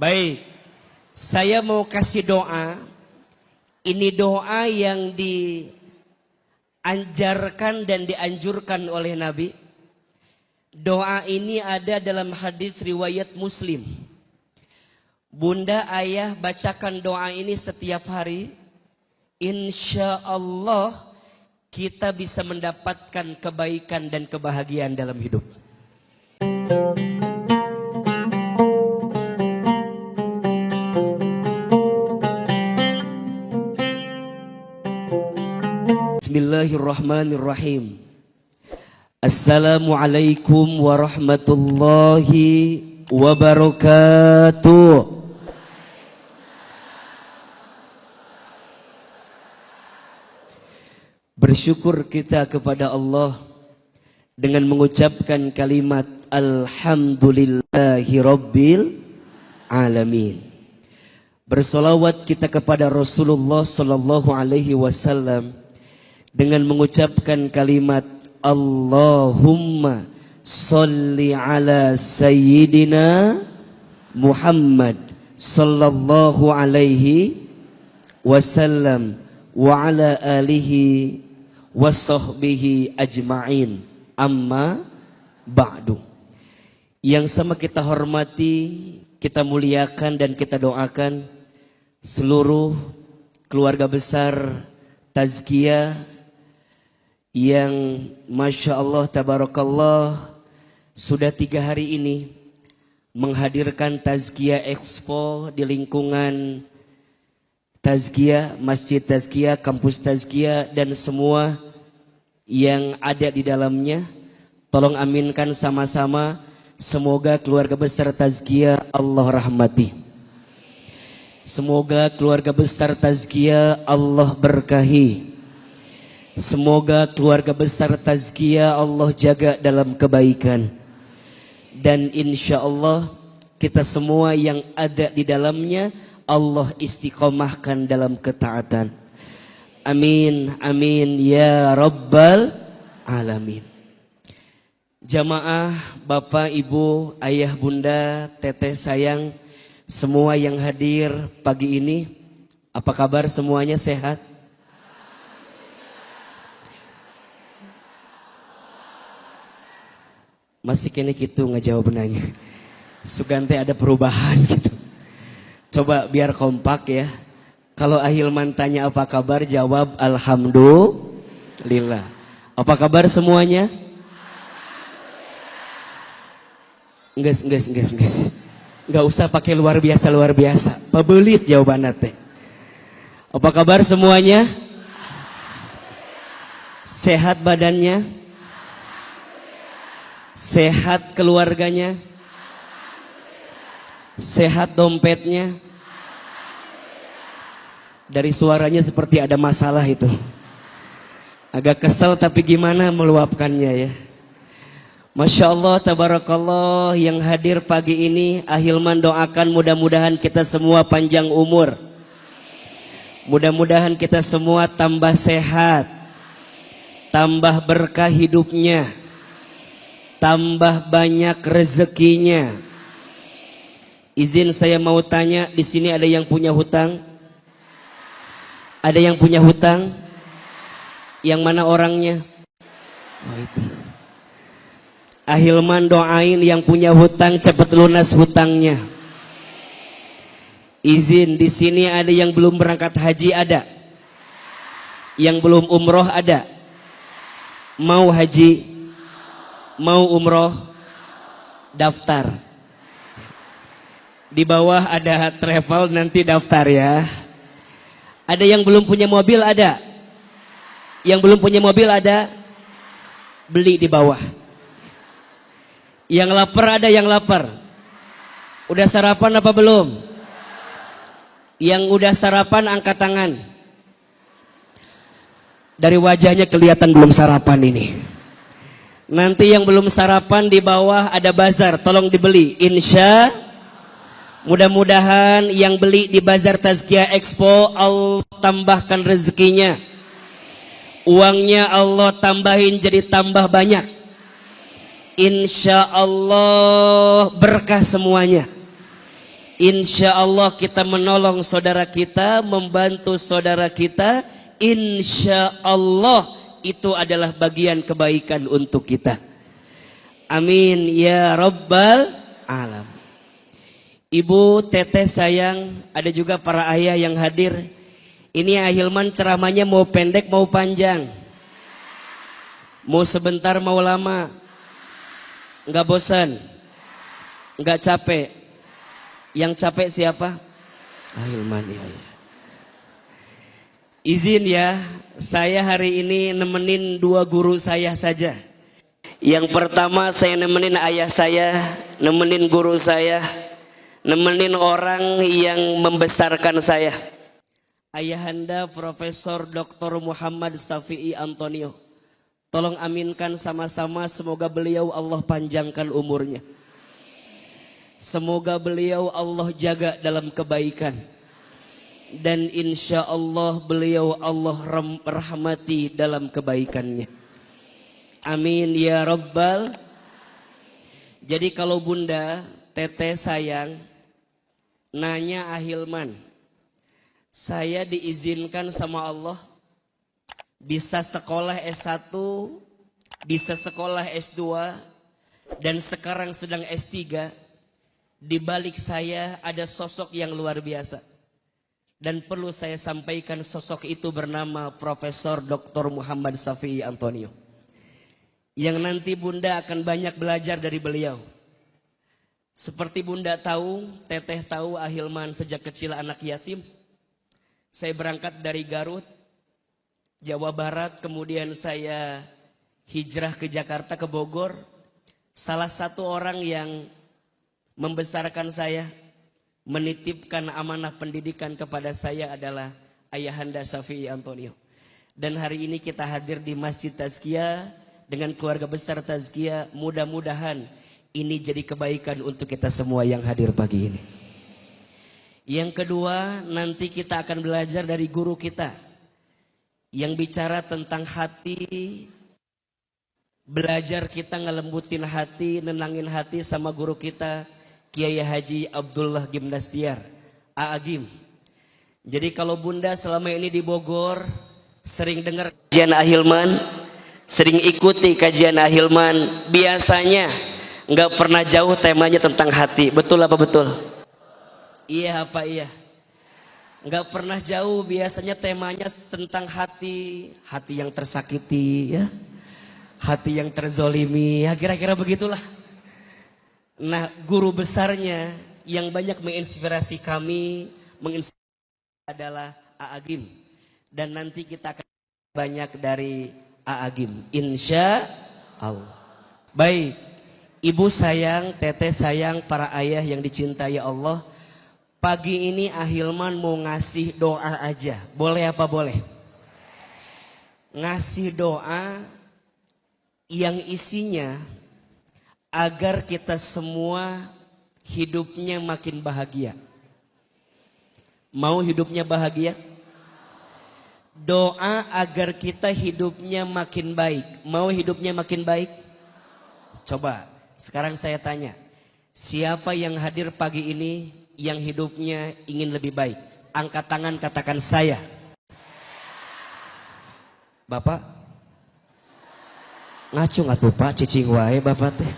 Baik, saya mau kasih doa. Ini doa yang diajarkan dan dianjurkan oleh Nabi. Doa ini ada dalam hadis riwayat Muslim. Bunda, ayah bacakan doa ini setiap hari. Insya Allah kita bisa mendapatkan kebaikan dan kebahagiaan dalam hidup. Bismillahirrahmanirrahim. Assalamualaikum warahmatullahi wabarakatuh. Bersyukur kita kepada Allah dengan mengucapkan kalimat Alhamdulillahi Rabbil Alamin. Bersolawat kita kepada Rasulullah Sallallahu Alaihi Wasallam dengan mengucapkan kalimat Allahumma salli ala Sayyidina Muhammad Sallallahu Alaihi Wasallam wa ala alihi wa sahbihi ajma'in, amma ba'du. Yang sama kita hormati, kita muliakan dan kita doakan seluruh keluarga besar Tazkiyah yang Masya Allah Tabarakallah sudah 3 hari ini menghadirkan Tazkiyah Expo di lingkungan Tazkiyah, Masjid Tazkiyah, Kampus Tazkiyah dan semua yang ada di dalamnya. Tolong aminkan sama-sama. Semoga keluarga besar Tazkiyah Allah rahmati. Semoga keluarga besar Tazkiyah Allah berkahi. Semoga keluarga besar Tazkiyah Allah jaga dalam kebaikan. Dan insya Allah kita semua yang ada di dalamnya Allah istiqomahkan dalam ketaatan. Amin, amin ya Rabbal Alamin. Jamaah, Bapak, Ibu, Ayah, Bunda, Teteh sayang, semua yang hadir pagi ini, apa kabar semuanya, sehat? Masih kene gitu ngejawab nanya. Sugante ada perubahan gitu. Coba biar kompak ya. Kalau Ahilman tanya apa kabar, jawab Alhamdulillah. Apa kabar semuanya? Enggak. Enggak usah pakai luar biasa. Pebelit jawabannya teh. Apa kabar semuanya? Sehat badannya? Sehat keluarganya? Sehat dompetnya? Dari suaranya seperti ada masalah itu. Agak kesel tapi gimana meluapkannya ya. Masya Allah tabarakallah, yang hadir pagi ini Ahilman doakan mudah-mudahan kita semua panjang umur. Mudah-mudahan kita semua tambah sehat, tambah berkah hidupnya, tambah banyak rezekinya. Izin saya mau tanya, di sini ada yang punya hutang? Ada yang punya hutang? Yang mana orangnya? Oh itu. Ahilman doain yang punya hutang cepat lunas hutangnya. Izin, di sini ada yang belum berangkat haji, ada? Yang belum umroh ada? Mau haji? Mau umroh? Daftar. Di bawah ada travel, nanti daftar ya. Ada yang belum punya mobil, ada? Yang belum punya mobil ada? Beli di bawah. Yang lapar ada yang lapar? Udah sarapan apa belum? Yang udah sarapan angkat tangan. Dari wajahnya kelihatan belum sarapan ini. Nanti yang belum sarapan di bawah ada bazar, tolong dibeli. Insya mudah-mudahan yang beli di Bazar Tazkiyah Expo Allah tambahkan rezekinya. Uangnya Allah tambahin jadi tambah banyak. Insya Allah berkah semuanya. Insya Allah kita menolong saudara kita, membantu saudara kita. Insya Allah itu adalah bagian kebaikan untuk kita. Amin ya Rabbal Alamin. Ibu, teteh sayang, ada juga para ayah yang hadir. Ini Ahilman ceramahnya mau pendek mau panjang? Mau sebentar mau lama? Enggak bosan? Enggak capek? Yang capek siapa? Ahilman ya. Izin ya, saya hari ini nemenin dua guru saya saja. Yang pertama saya nemenin ayah saya, nemenin guru saya, nemenin orang yang membesarkan saya. Ayahanda Profesor Dr. Muhammad Safi'i Antonio. Tolong aminkan sama-sama, semoga beliau Allah panjangkan umurnya. Semoga beliau Allah jaga dalam kebaikan. Dan insya Allah beliau Allah rahmati dalam kebaikannya. Amin ya Rabbal. Jadi kalau bunda, teteh sayang, nanya Ahilman, saya diizinkan sama Allah bisa sekolah S1, bisa sekolah S2, dan sekarang sedang S3. Di balik saya ada sosok yang luar biasa. Dan perlu saya sampaikan, sosok itu bernama Profesor Dr. Muhammad Safi'i Antonio. Yang nanti bunda akan banyak belajar dari beliau. Seperti bunda tahu, teteh tahu, Ahilman sejak kecil anak yatim. Saya berangkat dari Garut, Jawa Barat, kemudian saya hijrah ke Jakarta, ke Bogor. Salah satu orang yang membesarkan saya, menitipkan amanah pendidikan kepada saya adalah Ayahanda Safi'i Antonio. Dan hari ini kita hadir di Masjid Tazkiyah dengan keluarga besar Tazkiyah. Mudah-mudahan ini jadi kebaikan untuk kita semua yang hadir pagi ini. Yang kedua, nanti kita akan belajar dari guru kita yang bicara tentang hati. Belajar kita ngelembutin hati, nenangin hati sama guru kita Kiai Haji Abdullah Gimnastiar, Aagim. Jadi kalau bunda selama ini di Bogor sering dengar kajian Ahilman, sering ikuti kajian Ahilman, biasanya nggak pernah jauh temanya tentang hati. Betul apa betul? Iya apa iya? Nggak pernah jauh, biasanya temanya tentang hati, hati yang tersakiti, ya, hati yang terzolimi, ya kira-kira begitulah. Nah, guru besarnya yang banyak menginspirasi kami, adalah Aagim. Dan nanti kita akan banyak dari Aagim, insya Allah. Baik, ibu sayang, teteh sayang, para ayah yang dicintai Allah. Pagi ini Ahilman mau ngasih doa aja. Boleh apa boleh? Ngasih doa yang isinya agar kita semua hidupnya makin bahagia. Mau hidupnya bahagia? Doa agar kita hidupnya makin baik. Mau hidupnya makin baik? Coba, sekarang saya tanya. Siapa yang hadir pagi ini yang hidupnya ingin lebih baik? Angkat tangan, katakan saya. Bapak? Ngacung atuh Pak, cicing wae Bapak teh.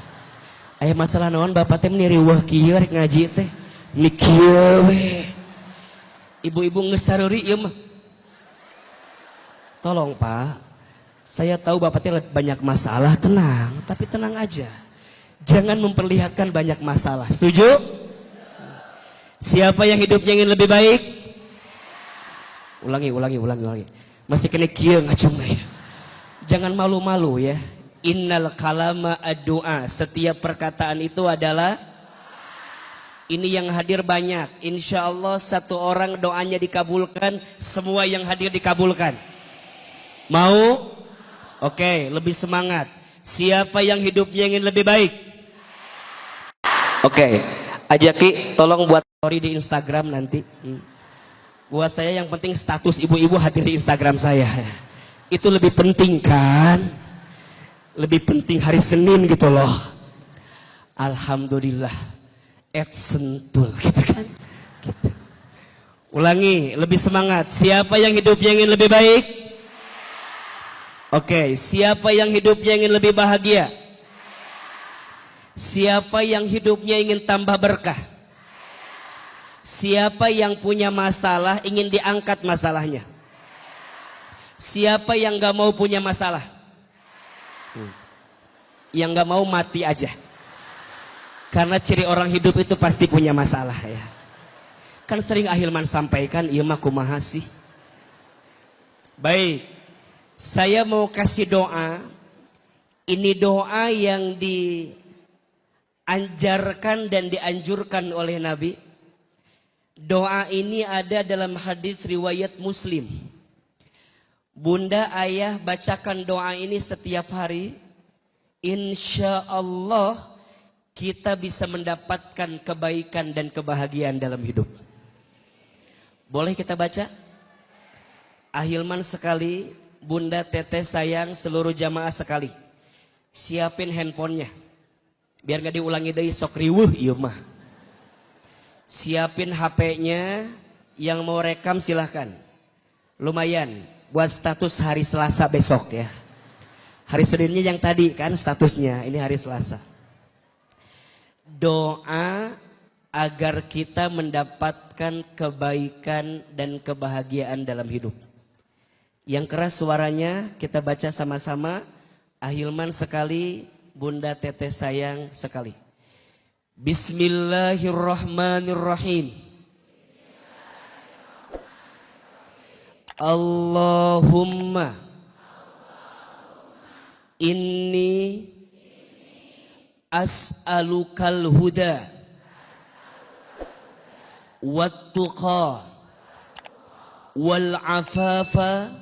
Aya masalah naon Bapak teh niriweuh kieu rek ngaji teh. Mikieu we. Ibu-ibu geus sareuri ieu mah. Tolong Pak, saya tahu Bapak teh banyak masalah, tenang, tapi tenang aja. Jangan memperlihatkan banyak masalah. Setuju? Siapa yang hidupnya ingin lebih baik? Ulangi. Masih kena kieu ngacung ya. Jangan malu-malu ya. Innal kalama ad-du'a. Setiap perkataan itu adalah, ini yang hadir banyak. Insya Allah satu orang doanya dikabulkan, semua yang hadir dikabulkan. Mau? Oke, lebih semangat. Siapa yang hidupnya ingin lebih baik? Oke, Ajaki tolong buat story di Instagram nanti. Buat saya yang penting status ibu-ibu hadir di Instagram saya. Itu lebih penting kan? Lebih penting hari Senin gitu loh. Alhamdulillah. Sentul gitu kan. Gitu. Ulangi, lebih semangat. Siapa yang hidupnya ingin lebih baik? Oke, siapa yang hidupnya ingin lebih bahagia? Siapa yang hidupnya ingin tambah berkah? Siapa yang punya masalah ingin diangkat masalahnya? Siapa yang gak mau punya masalah? Yang gak mau mati aja. Karena ciri orang hidup itu pasti punya masalah ya. Kan sering Ahilman sampaikan, iya mah kumaha sih. Baik, saya mau kasih doa. Ini doa yang diajarkan dan dianjurkan oleh Nabi. Doa ini ada dalam hadis riwayat Muslim. Bunda ayah bacakan doa ini setiap hari. Insya Allah kita bisa mendapatkan kebaikan dan kebahagiaan dalam hidup. Boleh kita baca? Ahilman sekali, Bunda Teteh sayang, seluruh jamaah sekali. Siapin handphonenya. Biar gak diulangi dari sok riwuh iya mah. Siapin HP-nya, yang mau rekam silahkan. Lumayan buat status hari Selasa besok ya. Hari Seninnya yang tadi kan statusnya, ini hari Selasa. Doa agar kita mendapatkan kebaikan dan kebahagiaan dalam hidup. Yang keras suaranya kita baca sama-sama. Ahilman sekali, Bunda Teteh sayang sekali. Bismillahirrahmanirrahim. Allahumma inni as'alukal huda wattuqa wal afafa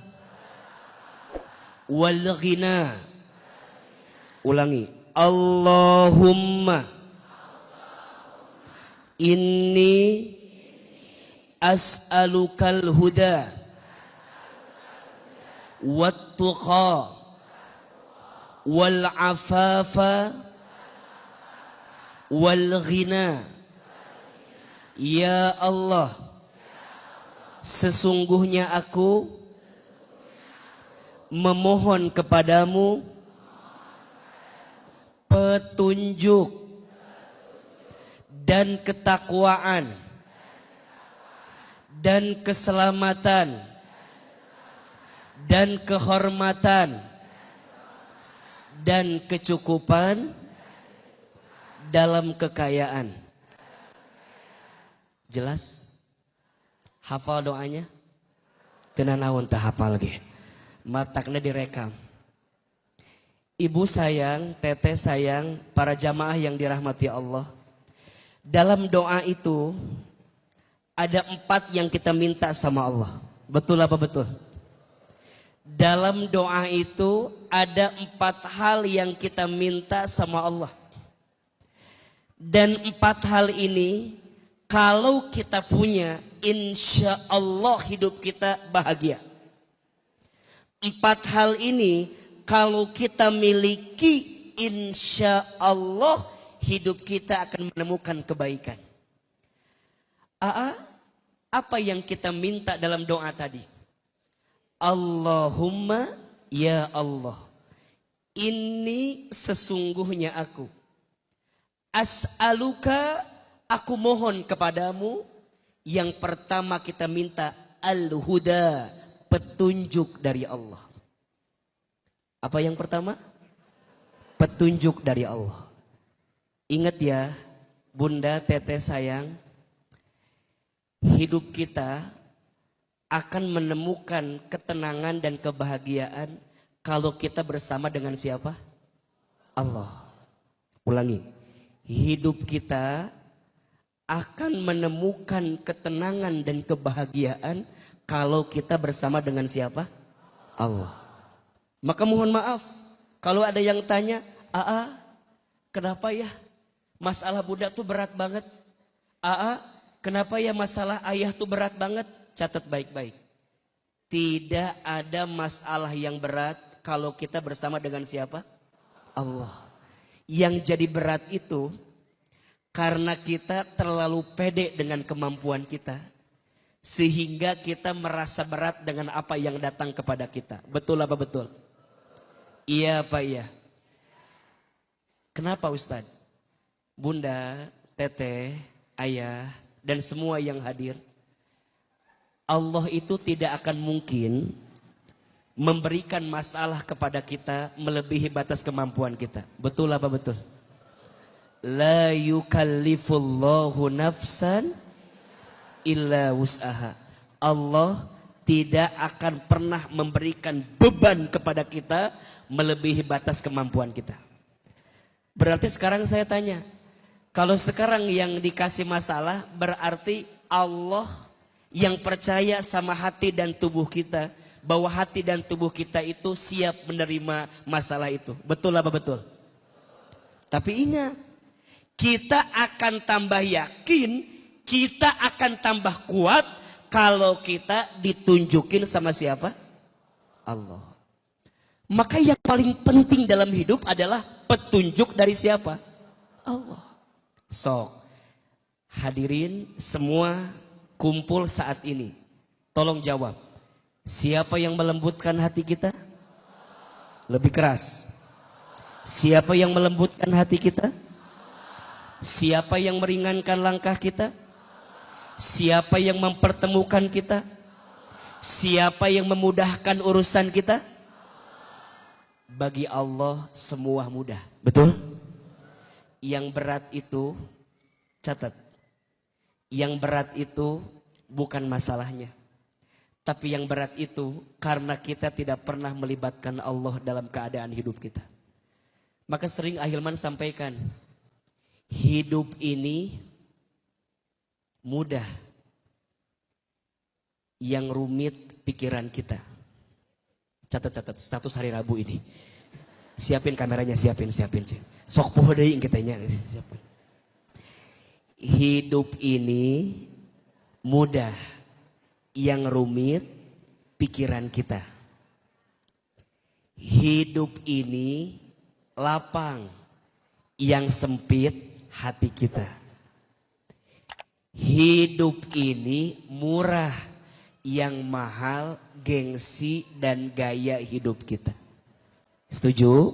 wal ghina. Ulangi. Allahumma inni as'alukal huda wattuqa wal afafa wal ghina. Ya Allah, sesungguhnya aku memohon kepadamu petunjuk dan ketakwaan dan keselamatan dan kehormatan dan kecukupan dalam kekayaan. Jelas? Hafal doanya? Tenanawan tak hafal lagi. Mataknya direkam. Ibu sayang, teteh sayang, para jamaah yang dirahmati Allah. Dalam doa itu ada 4 yang kita minta sama Allah. Betul apa betul? Dalam doa itu ada 4 hal yang kita minta sama Allah. Dan 4 hal ini kalau kita punya, insya Allah hidup kita bahagia. 4 hal ini kalau kita miliki, insya Allah hidup kita akan menemukan kebaikan. Apa yang kita minta dalam doa tadi? Allahumma ya Allah, ini sesungguhnya aku. As'aluka, aku mohon kepadamu. Yang pertama kita minta al-huda, petunjuk dari Allah. Apa yang pertama? Petunjuk dari Allah. Ingat ya, Bunda Teteh sayang, hidup kita akan menemukan ketenangan dan kebahagiaan kalau kita bersama dengan siapa? Allah. Ulangi. Hidup kita akan menemukan ketenangan dan kebahagiaan kalau kita bersama dengan siapa? Allah. Maka mohon maaf kalau ada yang tanya, kenapa ya masalah budak tuh berat banget? Kenapa ya masalah ayah tuh berat banget? Catat baik-baik. Tidak ada masalah yang berat kalau kita bersama dengan siapa? Allah. Yang jadi berat itu Karena kita terlalu pede dengan kemampuan kita. Sehingga kita merasa berat dengan apa yang datang kepada kita. Betul apa betul? Iya apa iya? Kenapa Ustadz? Bunda, teteh, ayah, dan semua yang hadir. Allah itu tidak akan mungkin memberikan masalah kepada kita melebihi batas kemampuan kita. Betul apa betul? La yukallifullahu nafsan illa wus'aha. Allah tidak akan pernah memberikan beban kepada kita melebihi batas kemampuan kita. Berarti sekarang saya tanya, kalau sekarang yang dikasih masalah berarti Allah yang percaya sama hati dan tubuh kita, bahwa hati dan tubuh kita itu siap menerima masalah itu. Betul apa betul? Tapi ingat, kita akan tambah yakin, kita akan tambah kuat kalau kita ditunjukin sama siapa? Allah. Maka yang paling penting dalam hidup adalah petunjuk dari siapa? Allah. Sok, hadirin semua kumpul saat ini. Tolong jawab. Siapa yang melembutkan hati kita? Lebih keras. Siapa yang melembutkan hati kita? Siapa yang meringankan langkah kita? Siapa yang mempertemukan kita? Siapa yang memudahkan urusan kita? Bagi Allah semua mudah. Betul? Yang berat itu, catat. Yang berat itu bukan masalahnya. Tapi yang berat itu karena kita tidak pernah melibatkan Allah dalam keadaan hidup kita. Maka sering Ahilman sampaikan, hidup ini mudah, yang rumit pikiran kita. Catat status hari Rabu ini. Siapin kameranya, siapin. Sok poho deui kitanya, siapin. Hidup ini mudah, yang rumit pikiran kita. Hidup ini lapang, yang sempit hati kita. Hidup ini murah, yang mahal gengsi dan gaya hidup kita. Setuju?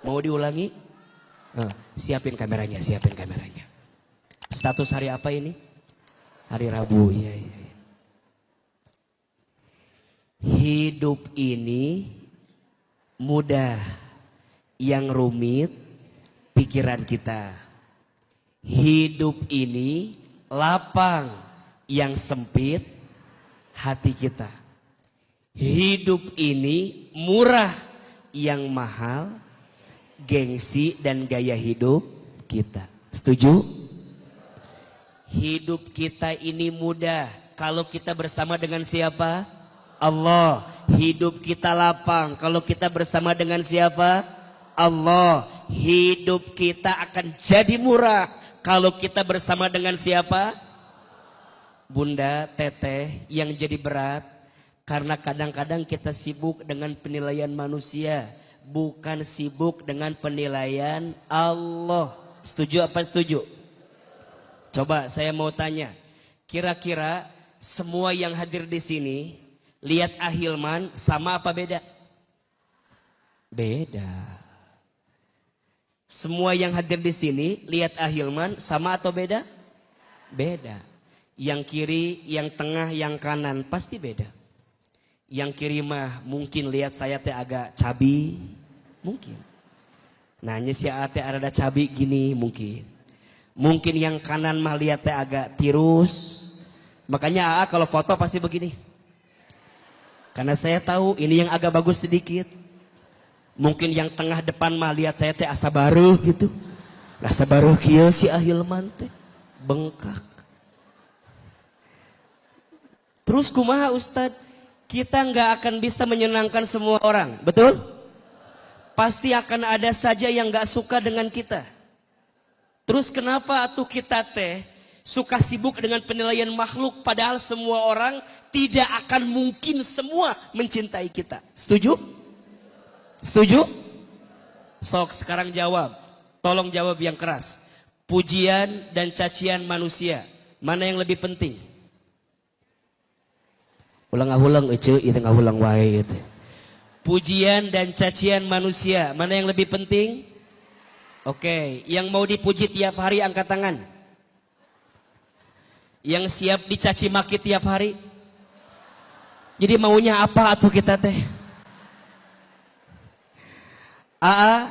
Mau diulangi? Siapin kameranya. Status hari apa ini? Hari Rabu. Iya. Hidup ini mudah, yang rumit pikiran kita. Hidup ini lapang, yang sempit hati kita. Hidup ini murah, yang mahal gengsi dan gaya hidup kita. Setuju? Hidup kita ini mudah kalau kita bersama dengan siapa? Allah. Hidup kita lapang kalau kita bersama dengan siapa? Allah. Hidup kita akan jadi murah kalau kita bersama dengan siapa? Bunda, teteh, yang jadi berat karena kadang-kadang kita sibuk dengan penilaian manusia, bukan sibuk dengan penilaian Allah. Setuju apa setuju? Coba saya mau tanya, kira-kira semua yang hadir di sini lihat Ahilman sama apa beda? Beda. Semua yang hadir di sini lihat Ahilman sama atau beda? Beda. Yang kiri, yang tengah, yang kanan pasti beda. Yang kiri mah mungkin lihat saya teh agak cabi, mungkin. Nanya si ate ada cabi gini mungkin. Mungkin yang kanan mah lihat teh agak tirus. Makanya AA kalau foto pasti begini. Karena saya tahu ini yang agak bagus sedikit. Mungkin yang tengah depan mah lihat saya teh asa baru gitu. Asa baru kieu si Ahilman teh bengkak. Terus kumaha Ustadz? Kita nggak akan bisa menyenangkan semua orang, betul? Pasti akan ada saja yang nggak suka dengan kita. Terus kenapa atuh kita teh suka sibuk dengan penilaian makhluk, padahal semua orang tidak akan mungkin semua mencintai kita. Setuju? Setuju? Sok sekarang jawab. Tolong jawab yang keras. pujian dan cacian manusia, mana yang lebih penting? Ulang-ulang ece, itu ngulang wae gitu. Pujian dan cacian manusia, mana yang lebih penting? Oke, yang mau dipuji tiap hari angkat tangan. Yang siap dicaci maki tiap hari. Jadi maunya apa atuh kita teh? AA,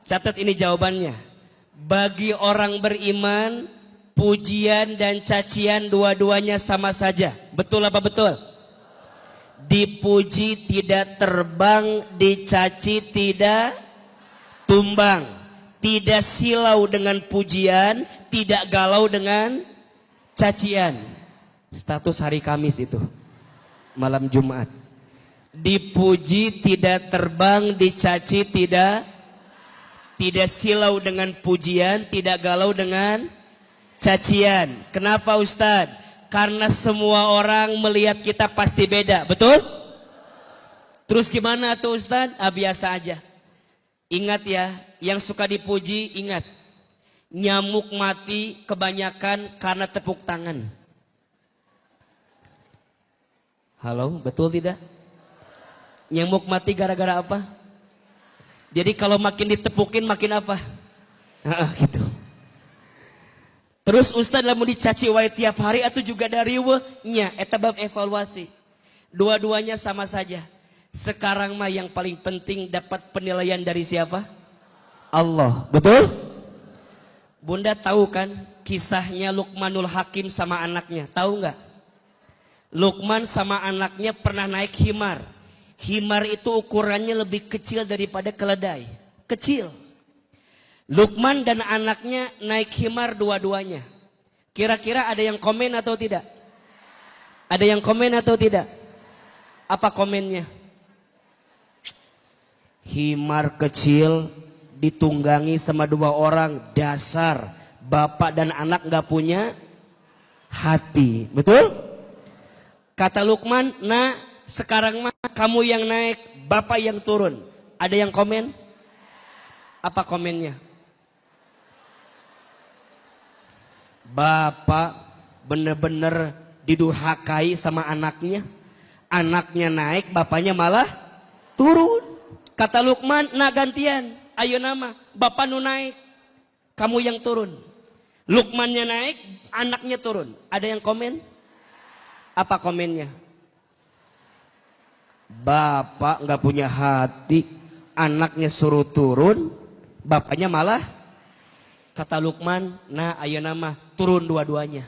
catat ini jawabannya. Bagi orang beriman, pujian dan cacian dua-duanya sama saja. Betul apa betul? Dipuji tidak terbang, dicaci tidak tumbang. Tidak silau dengan pujian, tidak galau dengan cacian. Status hari Kamis itu, malam Jumat. Dipuji tidak terbang, dicaci tidak silau dengan pujian, tidak galau dengan cacian. Kenapa Ustadz? Karena semua orang melihat kita pasti beda, betul? Terus gimana tuh Ustadz? Biasa aja. Ingat ya, yang suka dipuji ingat. Nyamuk mati kebanyakan karena tepuk tangan. Halo, betul tidak? Nyamuk mati gara-gara apa? Jadi kalau makin ditepukin makin apa? Gitu. Terus Ustaz lamun dicaci wae tiap hari atau juga dari nya eta bab evaluasi. Dua-duanya sama saja. Sekarang mah yang paling penting dapat penilaian dari siapa? Allah. Betul? Bunda tahu kan kisahnya Luqmanul Hakim sama anaknya? Tahu nggak? Luqman sama anaknya pernah naik himar. Himar itu ukurannya lebih kecil daripada keledai. Kecil. Luqman dan anaknya naik himar dua-duanya. Kira-kira ada yang komen atau tidak? Ada yang komen atau tidak? Apa komennya? Himar kecil ditunggangi sama dua orang, dasar bapak dan anak nggak punya hati. Betul? Kata Luqman, nah sekarang mah kamu yang naik, bapak yang turun. Ada yang komen? Apa komennya? Bapak bener-bener didurhakai sama anaknya. Anaknya naik, bapaknya malah turun. Kata Luqman, nah gantian. Ayo nama, bapak nu naik, kamu yang turun. Luqmannya naik, anaknya turun. Ada yang komen? Apa komennya? Bapak nggak punya hati, anaknya suruh turun, bapaknya malah. Kata Luqman, nah ayo nama turun dua-duanya.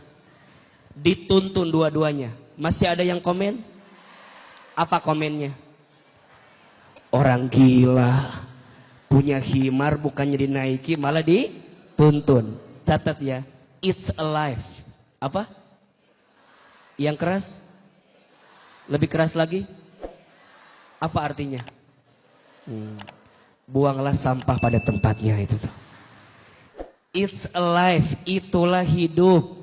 Dituntun dua-duanya. Masih ada yang komen? Apa komennya? Orang gila. Punya himar bukannya dinaiki malah dituntun. Catat ya. It's alive. Apa? Yang keras? Lebih keras lagi? Apa artinya? Buanglah sampah pada tempatnya itu tuh. It's alive, itulah hidup.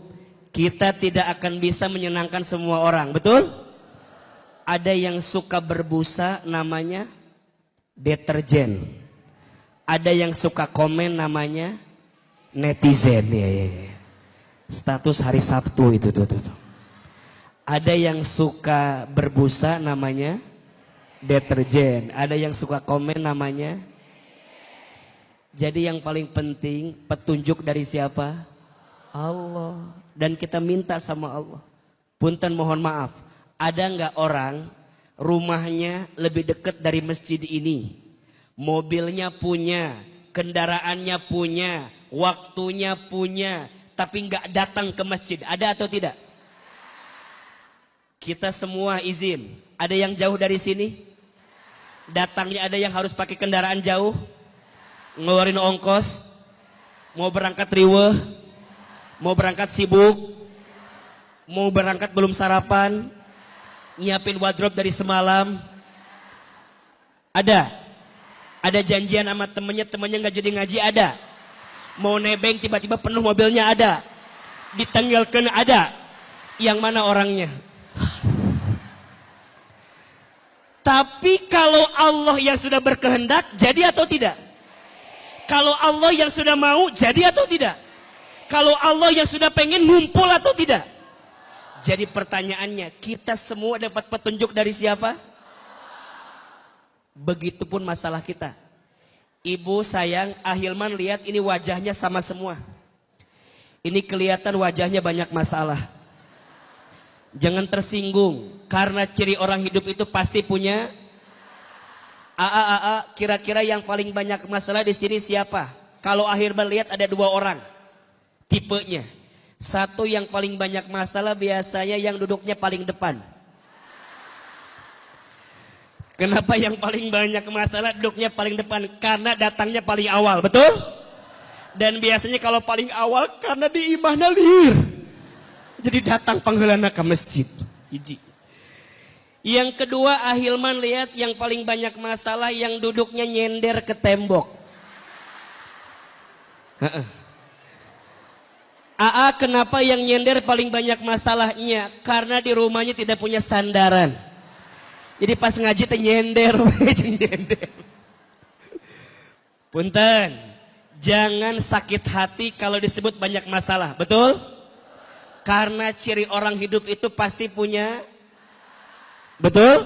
Kita tidak akan bisa menyenangkan semua orang, betul? Ada yang suka berbusa namanya deterjen. Ada yang suka komen namanya netizen. Ya. Status hari Sabtu itu tuh. Ada yang suka berbusa namanya deterjen. Ada yang suka komen namanya. Jadi yang paling penting petunjuk dari siapa? Allah. Dan kita minta sama Allah. Punten mohon maaf. Ada nggak orang rumahnya lebih dekat dari masjid ini? Mobilnya punya, kendaraannya punya, waktunya punya, tapi nggak datang ke masjid. Ada atau tidak? Kita semua izin. Ada yang jauh dari sini? Datangnya ada yang harus pakai kendaraan jauh? Ngeluarin ongkos, mau berangkat riweh, mau berangkat sibuk, mau berangkat belum sarapan, nyiapin wardrobe dari semalam. Ada janjian sama temennya nggak jadi ngaji, ada. Mau nebeng tiba-tiba penuh mobilnya, ada. Ditenggelkan, ada. Yang mana orangnya? Tapi kalau Allah yang sudah berkehendak, jadi atau tidak? Kalau Allah yang sudah mau, jadi atau tidak? Kalau Allah yang sudah pengen ngumpul atau tidak? Jadi pertanyaannya, kita semua dapat petunjuk dari siapa? Begitupun masalah kita. Ibu sayang, Ahilman lihat ini wajahnya sama semua. Ini kelihatan wajahnya banyak masalah. Jangan tersinggung, karena ciri orang hidup itu pasti punya. Kira-kira yang paling banyak masalah di sini siapa? Kalau Ahilman lihat ada 2 orang tipenya. Satu yang paling banyak masalah biasanya yang duduknya paling depan. Kenapa yang paling banyak masalah duduknya paling depan? Karena datangnya paling awal, betul? Dan biasanya kalau paling awal karena di imahna liur. Jadi datang pangheulana ke masjid. Hiji. Yang kedua Ahilman lihat yang paling banyak masalah yang duduknya nyender ke tembok. Kenapa yang nyender paling banyak masalahnya? Karena di rumahnya tidak punya sandaran. Jadi pas ngaji teh nyender. Punten, jangan sakit hati kalau disebut banyak masalah, betul? Karena ciri orang hidup itu pasti punya. Betul?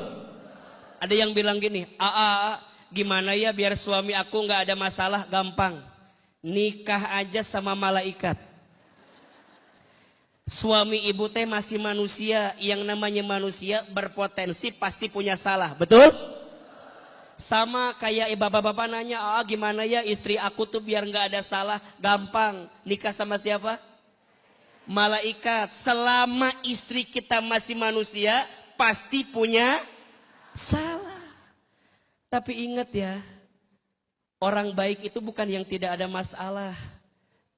Ada yang bilang gini, gimana ya biar suami aku nggak ada masalah? Gampang, nikah aja sama malaikat. Suami ibu teh masih manusia, yang namanya manusia berpotensi pasti punya salah, betul? Sama kayak bapak-bapak nanya, gimana ya istri aku tuh biar nggak ada salah? Gampang, nikah sama siapa? Malaikat. Selama istri kita masih manusia, pasti punya salah. Tapi ingat ya, orang baik itu bukan yang tidak ada masalah.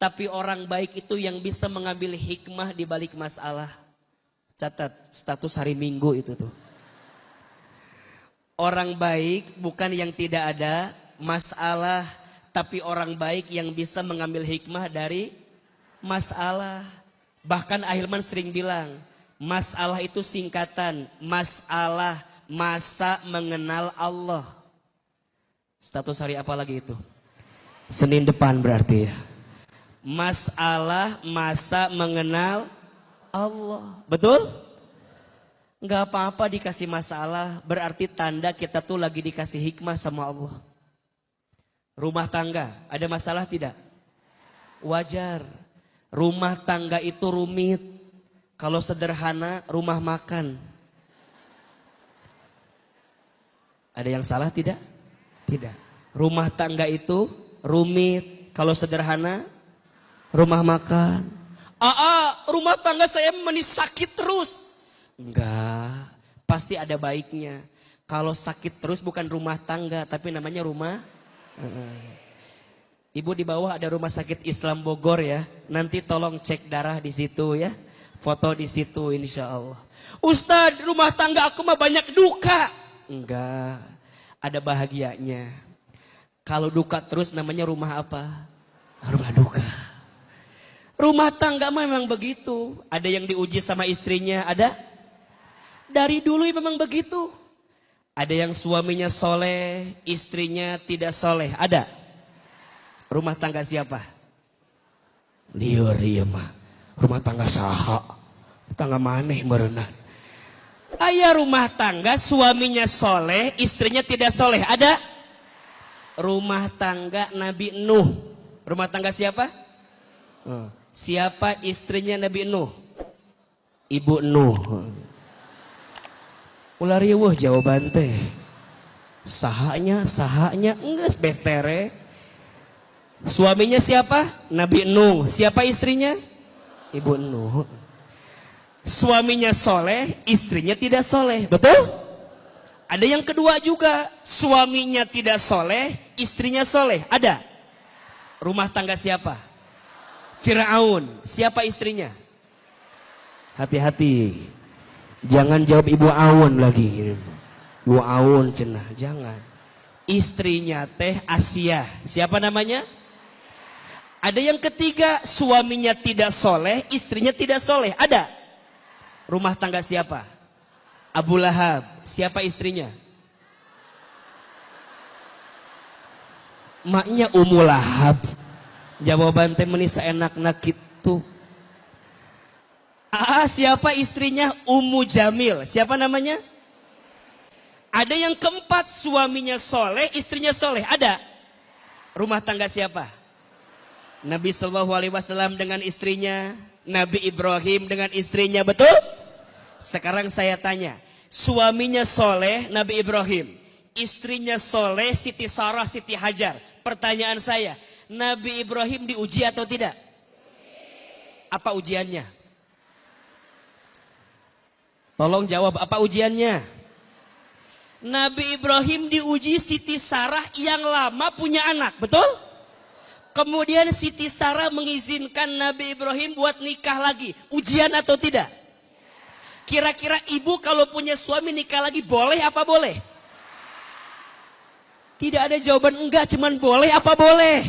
Tapi orang baik itu yang bisa mengambil hikmah di balik masalah. Catat status hari Minggu itu tuh. Orang baik bukan yang tidak ada masalah. Tapi orang baik yang bisa mengambil hikmah dari masalah. Bahkan Ahilman sering bilang, masalah itu singkatan. Masalah, masa mengenal Allah. Status hari apa lagi itu? Senin depan berarti ya. Masalah masa mengenal Allah. Betul? Enggak apa-apa dikasih masalah, berarti tanda kita tuh lagi dikasih hikmah sama Allah. Rumah tangga, ada masalah tidak? Wajar. Rumah tangga itu rumit. Kalau sederhana, rumah makan. Ada yang salah tidak? Tidak. Rumah tangga itu rumit. Kalau sederhana, rumah makan. Rumah tangga saya sakit terus. Enggak, pasti ada baiknya. Kalau sakit terus bukan rumah tangga, tapi namanya rumah. Ibu di bawah ada rumah sakit Islam Bogor ya. Nanti tolong cek darah di situ ya. Foto di situ insya Allah. Ustadz, rumah tangga aku mah banyak duka. Enggak, ada bahagianya. Kalau duka terus namanya rumah apa? Rumah duka. Rumah tangga memang begitu. Ada yang diuji sama istrinya, ada? Dari dulu memang begitu. Ada yang suaminya soleh, istrinya tidak soleh, ada? Rumah tangga siapa? Liur dia mah. Rumah tangga saha. Tangga maneh merenah. Ayah rumah tangga suaminya soleh, istrinya tidak soleh, ada? Rumah tangga Nabi Nuh. Rumah tangga siapa? Siapa istrinya Nabi Nuh? Ibu Nuh. Ulah riweuh jawaban teh. Sahanya enggeus betere. Suaminya siapa? Nabi Nuh. Siapa istrinya? Ibu Nuh. Suaminya soleh, istrinya tidak soleh. Betul? Ada yang kedua juga. Suaminya tidak soleh, istrinya soleh. Ada? Rumah tangga siapa? Firaun. Siapa istrinya? Hati-hati. Jangan jawab Ibu Awun lagi. Ibu Awun cenah. Jangan. Istrinya teh Asia. Siapa namanya? Ada yang ketiga. Suaminya tidak soleh, istrinya tidak soleh. Ada? Rumah tangga siapa? Abu Lahab. Siapa istrinya? Maknya Ummu Lahab. Jawaban teh meuni saenakna atuh. Siapa istrinya? Ummu Jamil. Siapa namanya? Ada yang keempat, suaminya soleh, istrinya soleh. Ada? Rumah tangga siapa? Nabi SAW dengan istrinya, Nabi Ibrahim dengan istrinya, betul? Sekarang saya tanya, suaminya soleh, Nabi Ibrahim, istrinya soleh, Siti Sarah, Siti Hajar. Pertanyaan saya, Nabi Ibrahim diuji atau tidak? Apa ujiannya? Tolong jawab, apa ujiannya? Nabi Ibrahim diuji Siti Sarah yang lama punya anak, betul? Kemudian Siti Sarah mengizinkan Nabi Ibrahim buat nikah lagi. Ujian atau tidak? Kira-kira ibu kalau punya suami nikah lagi boleh apa boleh? Tidak ada jawaban enggak, cuman boleh apa boleh?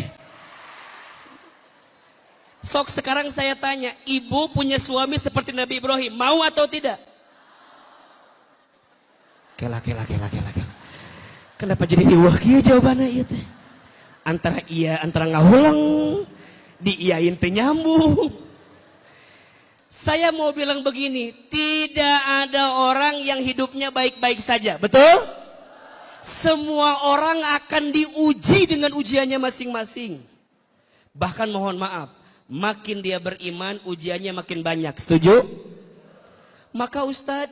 Sok sekarang saya tanya, ibu punya suami seperti Nabi Ibrahim, mau atau tidak? Kela. Kenapa jadi iwah kieu jawabannya ieu teh? Antara iya, antara ngahulang, diiyain teh nyambung. Saya mau bilang begini, tidak ada orang yang hidupnya baik-baik saja, betul? Semua orang akan diuji dengan ujiannya masing-masing. Bahkan mohon maaf, makin dia beriman, ujiannya makin banyak. Setuju? Maka Ustadz,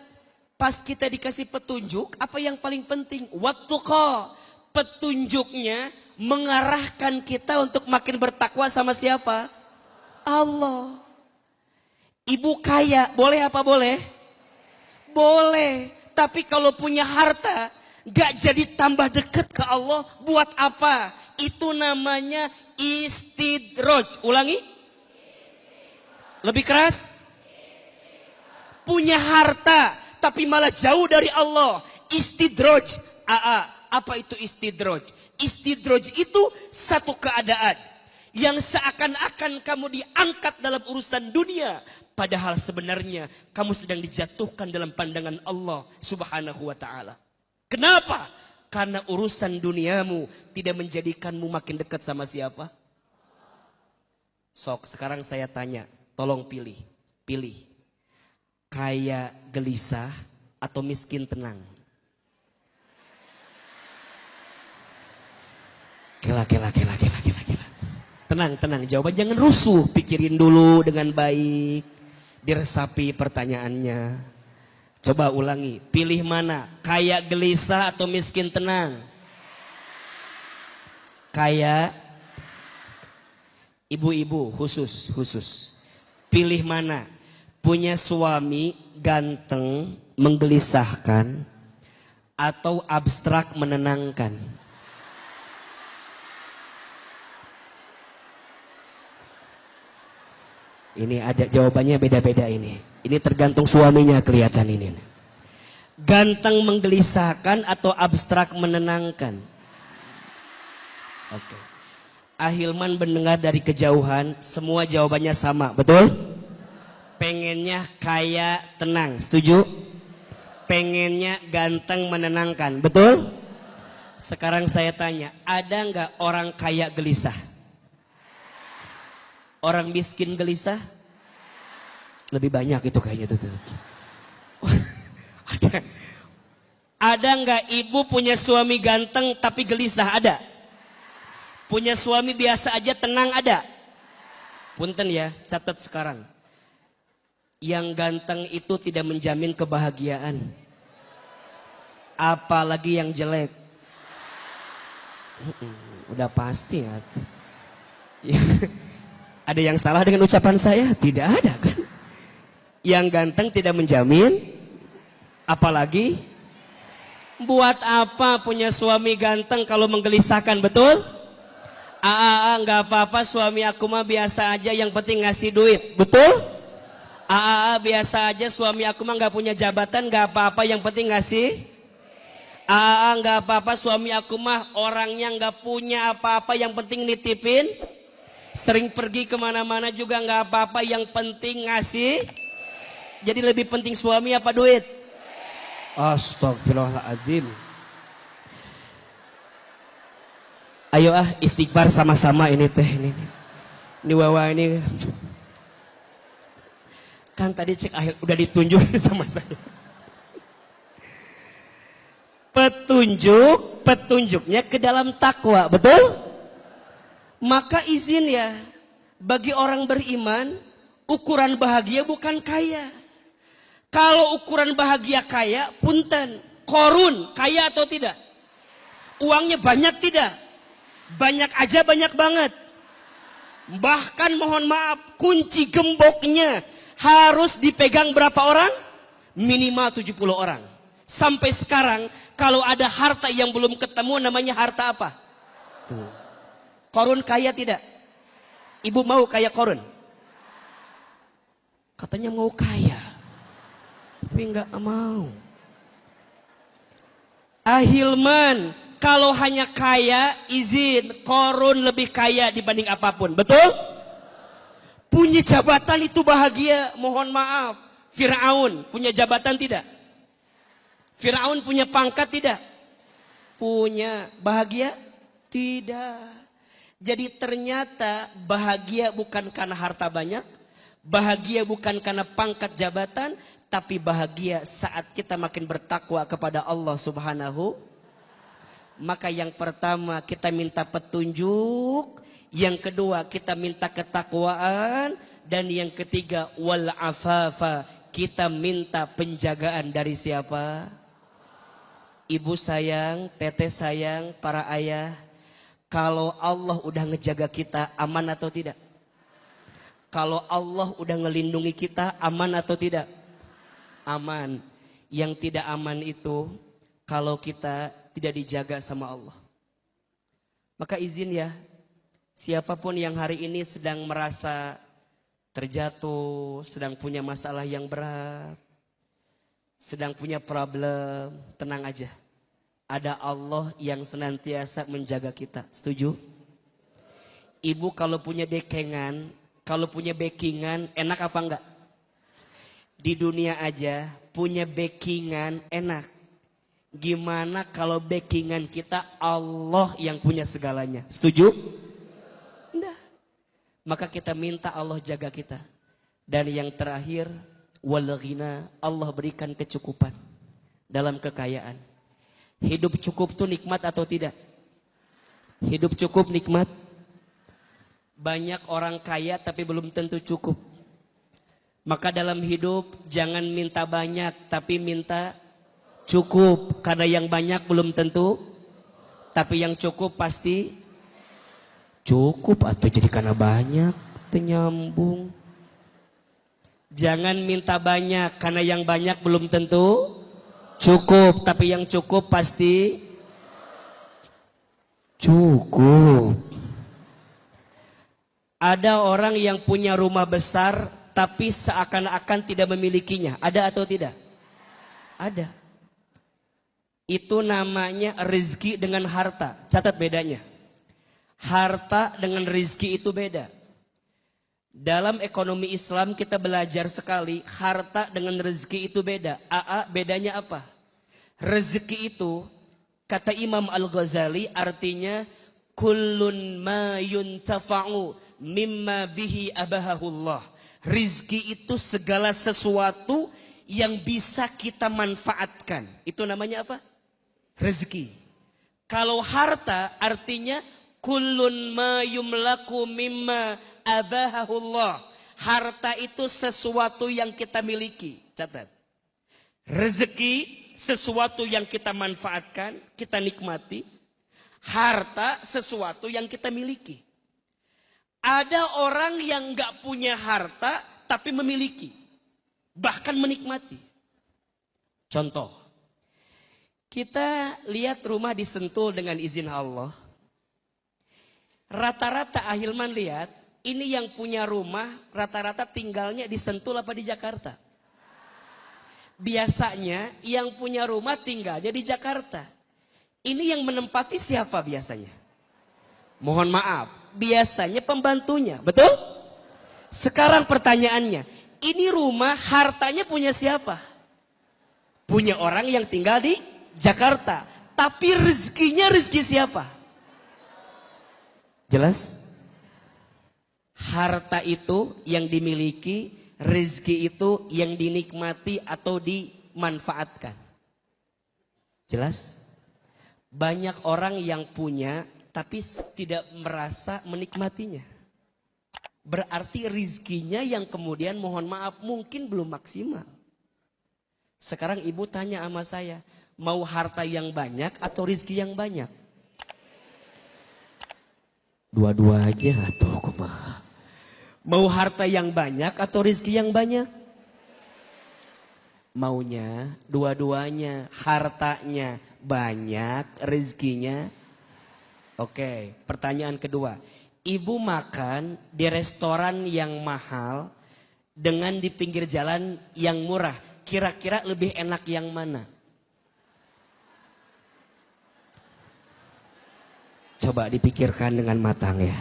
pas kita dikasih petunjuk, apa yang paling penting? Wattuqa. Petunjuknya mengarahkan kita untuk makin bertakwa sama siapa? Allah. Ibu kaya, boleh apa boleh? Boleh. Tapi kalau punya harta, gak jadi tambah dekat ke Allah, buat apa? Itu namanya istidraj. Ulangi. Lebih keras. Punya harta, tapi malah jauh dari Allah. Istidraj. Apa itu istidraj? Istidraj itu satu keadaan yang seakan-akan kamu diangkat dalam urusan dunia, padahal sebenarnya kamu sedang dijatuhkan dalam pandangan Allah Subhanahu wa taala. Kenapa? Karena urusan duniamu tidak menjadikanmu makin dekat sama siapa? Sok, sekarang saya tanya, tolong pilih. Pilih. Kaya gelisah atau miskin tenang? Kela. Tenang. Jawaban jangan rusuh. Pikirin dulu dengan baik. Diresapi pertanyaannya. Coba ulangi. Pilih mana? Kaya gelisah atau miskin tenang? Kaya. Ibu-ibu khusus. Pilih mana? Punya suami ganteng menggelisahkan atau abstrak menenangkan? Ini ada jawabannya beda-beda ini. Ini tergantung suaminya kelihatan ini. Ganteng menggelisahkan atau abstrak menenangkan? Oke. Ahilman mendengar dari kejauhan, semua jawabannya sama, betul? Pengennya kaya tenang, setuju? Pengennya ganteng menenangkan, betul? Sekarang saya tanya, ada nggak orang kaya gelisah? Orang miskin gelisah? Lebih banyak itu kayaknya tuh. Ada nggak ibu punya suami ganteng tapi gelisah? Ada. Punya suami biasa aja tenang? Ada. Punten ya, catat sekarang. Yang ganteng itu tidak menjamin kebahagiaan. Apalagi yang jelek. Udah pasti ya. Ada yang salah dengan ucapan saya? Tidak ada kan? Yang ganteng tidak menjamin. Apalagi buat apa punya suami ganteng kalau menggelisahkan, betul? Nggak apa-apa, suami aku mah biasa aja, yang penting ngasih duit, betul? Biasa aja, suami aku mah nggak punya jabatan, nggak apa-apa, yang penting ngasih. Nggak apa-apa, suami aku mah orangnya nggak punya apa-apa, yang penting nitipin. Sering pergi kemana-mana juga nggak apa-apa, yang penting ngasih. Jadi lebih penting suami apa duit? Astagfirullahaladzim. Ayo istighfar sama-sama ini teh ini. Ini wawa ini. Kan tadi cek akhir udah ditunjukin sama saya. Petunjuknya ke dalam takwa, betul? Maka izin ya, bagi orang beriman, ukuran bahagia bukan kaya. Kalau ukuran bahagia kaya, punten, korun, kaya atau tidak? Uangnya banyak tidak? Banyak aja banyak banget. Bahkan mohon maaf, kunci gemboknya harus dipegang berapa orang? Minimal 70 orang. Sampai sekarang, kalau ada harta yang belum ketemu, namanya harta apa? Tuh. Korun kaya tidak? Ibu mau kaya korun? Katanya mau kaya, tapi nggak mau. Ahilman, kalau hanya kaya, izin, korun lebih kaya dibanding apapun, betul? Punya jabatan itu bahagia, mohon maaf. Fir'aun punya jabatan tidak? Fir'aun punya pangkat tidak? Punya. Bahagia? Tidak. Jadi ternyata bahagia bukan karena harta banyak, bahagia bukan karena pangkat jabatan, tapi bahagia saat kita makin bertakwa kepada Allah Subhanahu. Maka yang pertama kita minta petunjuk, yang kedua kita minta ketakwaan, dan yang ketiga wal afafa, kita minta penjagaan dari siapa? Ibu sayang, teteh sayang, para ayah, kalau Allah udah ngejaga kita, aman atau tidak? Kalau Allah udah ngelindungi kita, aman atau tidak? Aman. Yang tidak aman itu kalau kita tidak dijaga sama Allah. Maka izin ya, siapapun yang hari ini sedang merasa terjatuh, sedang punya masalah yang berat, sedang punya problem, tenang aja. Ada Allah yang senantiasa menjaga kita. Setuju? Ibu kalau punya dekengan, kalau punya backingan, enak apa enggak? Di dunia aja punya backingan enak. Gimana kalau backingan kita Allah yang punya segalanya? Setuju? Enggak. Maka kita minta Allah jaga kita. Dan yang terakhir, wal ghina, Allah berikan kecukupan dalam kekayaan. Hidup cukup tuh nikmat atau tidak? Hidup cukup nikmat. Banyak orang kaya tapi belum tentu cukup. Maka dalam hidup jangan minta banyak tapi minta cukup. Karena yang banyak belum tentu, tapi yang cukup pasti cukup. Atau jadi karena banyak nyambung. Jangan minta banyak karena yang banyak belum tentu cukup, tapi yang cukup pasti cukup. Ada orang yang punya rumah besar tapi seakan-akan tidak memilikinya. Ada atau tidak? Ada. Itu namanya rezeki dengan harta. Catat bedanya. Harta dengan rezeki itu beda. Dalam ekonomi Islam kita belajar sekali, harta dengan rezeki itu beda. Bedanya apa? Rezeki itu, kata Imam Al-Ghazali, artinya kullun ma yuntafa'u mimma bihi abahahullah. Rizki itu segala sesuatu yang bisa kita manfaatkan. Itu namanya apa? Rezeki. Kalau harta artinya kullun ma yumlaku mimma abahahullah. Harta itu sesuatu yang kita miliki. Catat. Rezeki sesuatu yang kita manfaatkan, kita nikmati. Harta sesuatu yang kita miliki. Ada orang yang gak punya harta tapi memiliki. Bahkan menikmati. Contoh. Kita lihat rumah di Sentul dengan izin Allah. Rata-rata Ahilman lihat, ini yang punya rumah rata-rata tinggalnya di Sentul apa di Jakarta? Biasanya yang punya rumah tinggalnya di Jakarta. Ini yang menempati siapa biasanya? Mohon maaf, biasanya pembantunya, betul? Sekarang pertanyaannya, ini rumah hartanya punya siapa? Punya orang yang tinggal di Jakarta. Tapi rezekinya rezeki siapa? Jelas? Harta itu yang dimiliki, Rizki itu yang dinikmati atau dimanfaatkan. Jelas? Banyak orang yang punya tapi tidak merasa menikmatinya. Berarti rizkinya yang kemudian mohon maaf mungkin belum maksimal. Sekarang ibu tanya sama saya, mau harta yang banyak atau rizki yang banyak? Dua-duanya atau kumaha? Mau harta yang banyak atau rizki yang banyak? Maunya dua-duanya, hartanya banyak, rizkinya. Oke, pertanyaan kedua. Ibu makan di restoran yang mahal dengan di pinggir jalan yang murah. Kira-kira lebih enak yang mana? Coba dipikirkan dengan matang ya.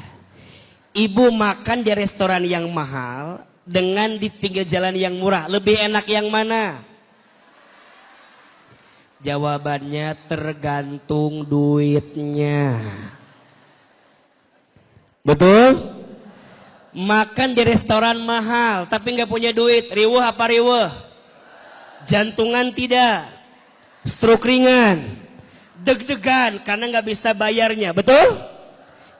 Ibu makan di restoran yang mahal dengan di pinggir jalan yang murah. Lebih enak yang mana? Jawabannya tergantung duitnya. Betul? Makan di restoran mahal tapi nggak punya duit. Riweuh apa riweuh? Jantungan tidak. Stroke ringan. Deg-degan karena nggak bisa bayarnya. Betul?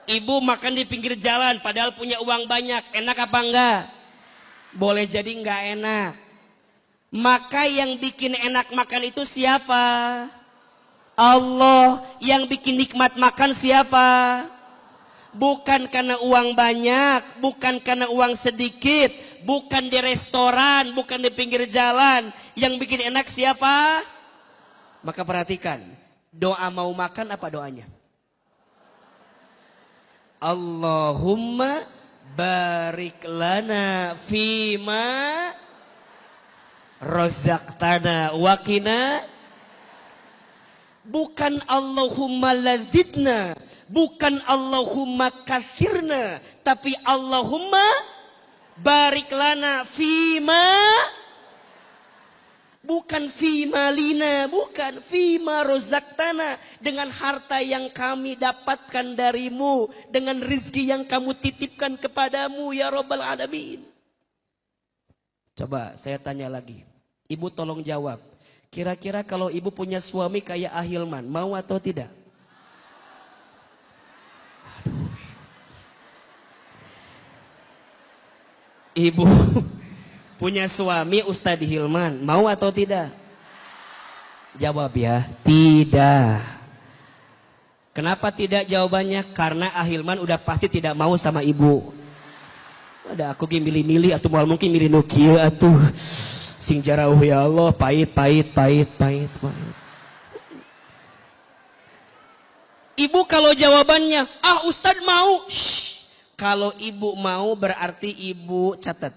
Ibu makan di pinggir jalan padahal punya uang banyak. Enak apa enggak? Boleh jadi enggak enak. Maka yang bikin enak makan itu siapa? Allah. Yang bikin nikmat makan siapa? Bukan karena uang banyak, bukan karena uang sedikit, bukan di restoran, bukan di pinggir jalan. Yang bikin enak siapa? Maka perhatikan, doa mau makan apa doanya? Allahumma barik lana fima razaqtana wa qina. Bukan Allahumma ladzidna, bukan Allahumma kathirna, tapi Allahumma barik lana fima. Bukan fima lina, bukan fima rozaktana. Dengan harta yang kami dapatkan darimu, dengan rizki yang kamu titipkan kepadamu ya Rabbal Alamin. Coba saya tanya lagi, ibu tolong jawab. Kira-kira kalau ibu punya suami kayak Ahilman, mau atau tidak? Aduh. Ibu punya suami Ustadz Hilman, mau atau tidak? Jawab ya, tidak. Kenapa tidak jawabannya? Karena Ahilman udah pasti tidak mau sama ibu. Ada aku gini milih-milih atau mal mungkin milih Nokia atuh. Sing jarauh ya Allah, pahit. Ibu kalau jawabannya, Ustadz mau. Shh. Kalau ibu mau berarti ibu catat.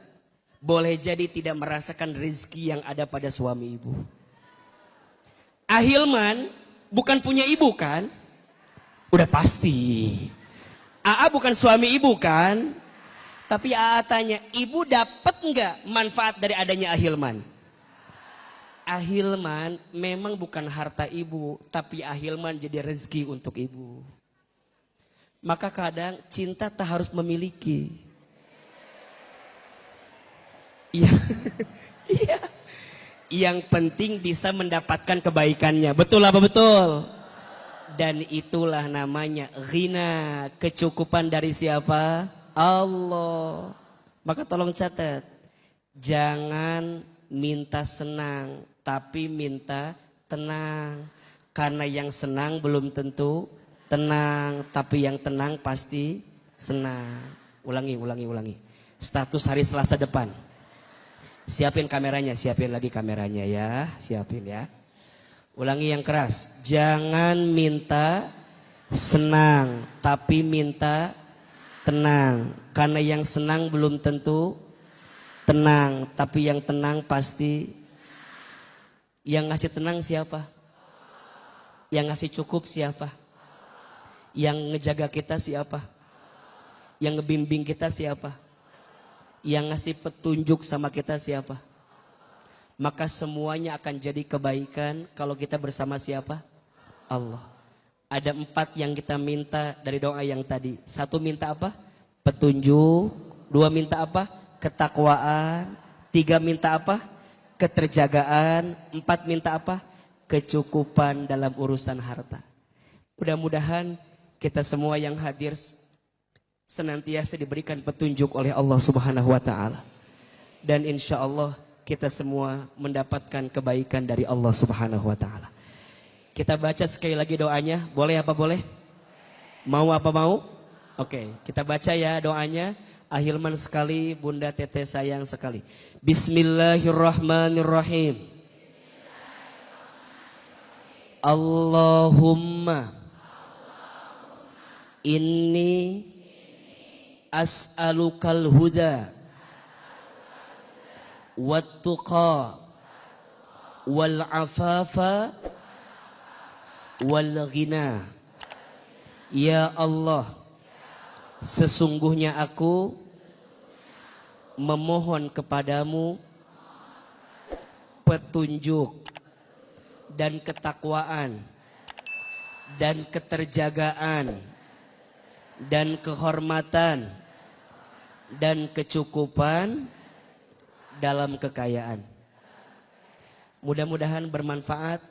Boleh jadi tidak merasakan rezeki yang ada pada suami ibu. Ahilman bukan punya ibu kan? Udah pasti. AA bukan suami ibu kan? Tapi AA tanya, ibu dapat nggak manfaat dari adanya Ahilman? Ahilman memang bukan harta ibu, tapi Ahilman jadi rezeki untuk ibu. Maka kadang cinta tak harus memiliki. Iya, iya. Yang penting bisa mendapatkan kebaikannya. Betul apa betul? Dan itulah namanya ghina, kecukupan dari siapa? Allah. Maka tolong catat, jangan minta senang, tapi minta tenang. Karena yang senang belum tentu tenang, tapi yang tenang pasti senang. Ulangi. Status hari Selasa depan. Siapin kameranya, siapin lagi kameranya ya, siapin ya. Ulangi yang keras, jangan minta senang, tapi minta tenang. Karena yang senang belum tentu tenang, tapi yang tenang pasti. Yang ngasih tenang siapa? Yang ngasih cukup siapa? Yang ngejaga kita siapa? Yang ngebimbing kita siapa? Yang ngasih petunjuk sama kita siapa? Maka semuanya akan jadi kebaikan kalau kita bersama siapa? Allah. Ada 4 yang kita minta dari doa yang tadi. 1 minta apa? Petunjuk. 2 minta apa? Ketakwaan. 3 minta apa? Keterjagaan. 4 minta apa? Kecukupan dalam urusan harta. Mudah-mudahan kita semua yang hadir senantiasa diberikan petunjuk oleh Allah Subhanahu wa taala. Dan insya Allah kita semua mendapatkan kebaikan dari Allah Subhanahu wa taala. Kita baca sekali lagi doanya. Boleh apa boleh? Mau apa mau? Oke, kita baca ya doanya. Ahilman sekali, Bunda Teteh sayang sekali. Bismillahirrahmanirrahim. Allahumma inni as'alukal huda wattuqa wal afafa wal ghina. Ya Allah, sesungguhnya aku memohon kepadamu petunjuk dan ketakwaan dan keterjagaan dan kehormatan dan kecukupan dalam kekayaan. Mudah-mudahan bermanfaat.